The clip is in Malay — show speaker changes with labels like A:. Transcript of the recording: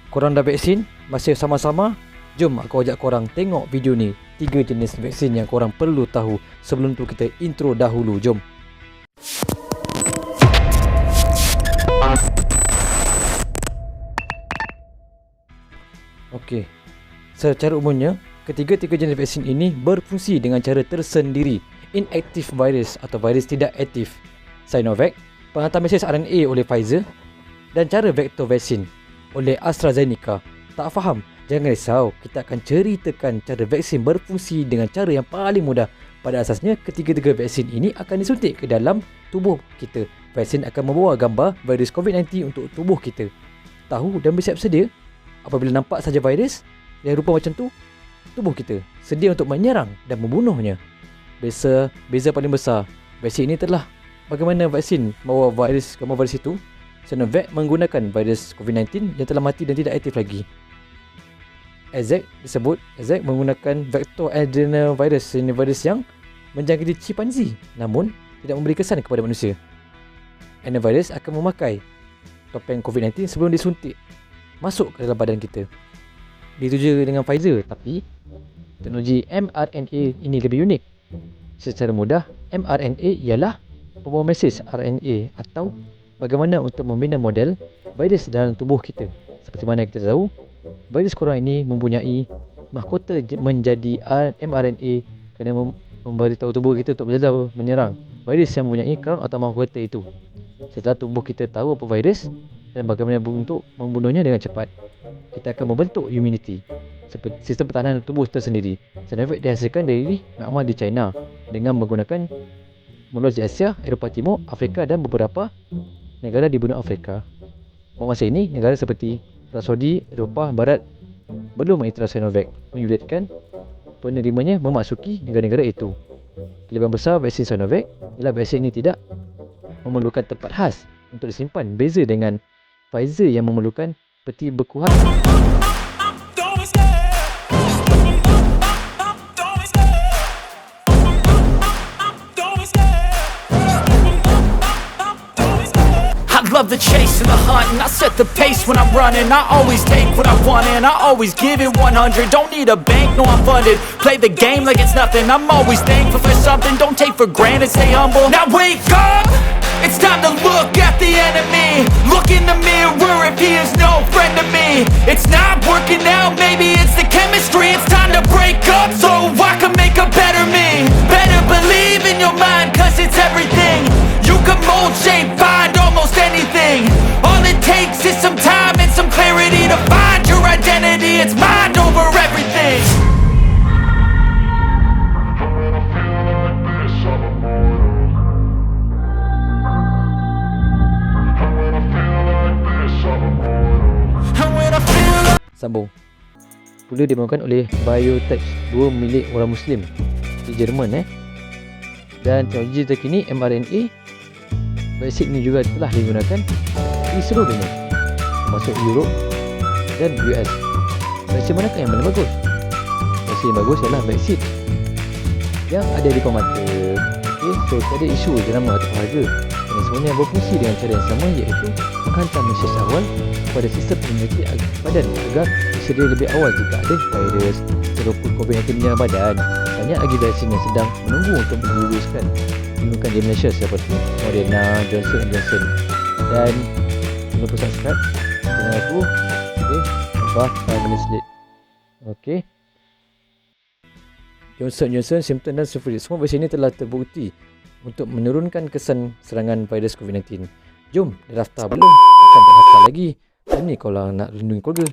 A: Korang dah vaksin? Masih sama-sama? Jom aku ajak korang tengok video ni. 3 jenis vaksin yang korang perlu tahu. Sebelum tu kita intro dahulu. Jom. Okey. Secara umumnya, ketiga-tiga jenis vaksin ini berfungsi dengan cara tersendiri. Inactive virus atau virus tidak aktif, Sinovac, penghantar mesej RNA oleh Pfizer, dan cara vektor vaksin oleh AstraZeneca. Tak faham? Jangan risau, kita akan ceritakan cara vaksin berfungsi dengan cara yang paling mudah. Pada asasnya, ketiga-tiga vaksin ini akan disuntik ke dalam tubuh kita. Vaksin akan membawa gambar virus COVID-19 untuk tubuh kita. Tahu dan bersiap sedia apabila nampak saja virus yang rupa macam tu, tubuh kita sedia untuk menyerang dan membunuhnya. Beza paling besar, vaksin ini telah bagaimana vaksin membawa gambar virus itu. Sinovac menggunakan virus COVID-19 yang telah mati dan tidak aktif lagi. AZ menggunakan vektor adenovirus, ini virus yang menjangkiti chimpanzee namun tidak memberi kesan kepada manusia. Adenovirus akan memakai topeng COVID-19 sebelum disuntik masuk ke dalam badan kita. Begitu juga dengan Pfizer, tapi teknologi mRNA ini lebih unik. Secara mudah, mRNA ialah pembawa mesej RNA atau bagaimana untuk membina model virus dalam tubuh kita. Seperti mana kita tahu, virus corona ini mempunyai mahkota menjadi mRNA kerana memberitahu tubuh kita untuk berjaya menyerang virus yang mempunyai crown atau mahkota itu. Setelah tubuh kita tahu apa virus dan bagaimana untuk membunuhnya dengan cepat, kita akan membentuk immunity, seperti sistem pertahanan tubuh tersendiri. Sinovac dihasilkan dari makmal di China dengan menggunakan meluas di Asia, Eropah Timur, Afrika dan beberapa negara di benua Afrika. Masa ini, negara seperti Arab Saudi, Eropah Barat belum mengiktiraf Sinovac, menyulitkan penerimanya memasuki negara-negara itu. Kelebihan besar vaksin Sinovac ialah vaksin ini tidak memerlukan tempat khas untuk disimpan, beza dengan Pfizer yang memerlukan peti beku khas.
B: Love the chase and the hunt, and I set the pace when I'm running. I always take what I want and I always give it 100. Don't need a bank, no I'm funded. Play the game like it's nothing. I'm always thankful for something. Don't take for granted, stay humble. Now wake up, it's time to look at the enemy. Look in the mirror if he is no friend to me. It's not working out, maybe it's the chemistry. It's time to break up so I can make a better me. Better believe in your mind, cause it's everything. You can mold, shape, find almost anything. All it takes is some time and some clarity to find your identity. It's mind over everything.
A: Sambung. Pula dimakan oleh Biotech, 2 milik orang Muslim di Jerman. Dan teknologi terkini mRNA vaksin ini juga telah digunakan di seluruh dunia, termasuk Europe dan US. Vaksin manakah yang paling bagus? Vaksin yang bagus ialah vaksin yang ada di depan mata. Okey, so tiada isu jenama atau harga, dan semuanya berfungsi dengan cara yang sama, iaitu menghantar mesej awal kepada sistem imuniti badan agar disedia lebih awal jika ada virus ataupun COVID-19 di dalam badan. Banyak lagi vaksin yang sedang menunggu untuk diluluskan di Malaysia seperti Moderna, Johnson & Johnson. Dan jangan lupa subscribe channel aku. Okay, about 5 minutes late. Okay, Johnson & Johnson, Simpton dan Sulfuric, semua vaksin ini telah terbukti untuk menurunkan kesan serangan virus COVID-19. Jom, dah daftar belum? Takkan tak daftar lagi? Ini kalau nak lindungi keluarga.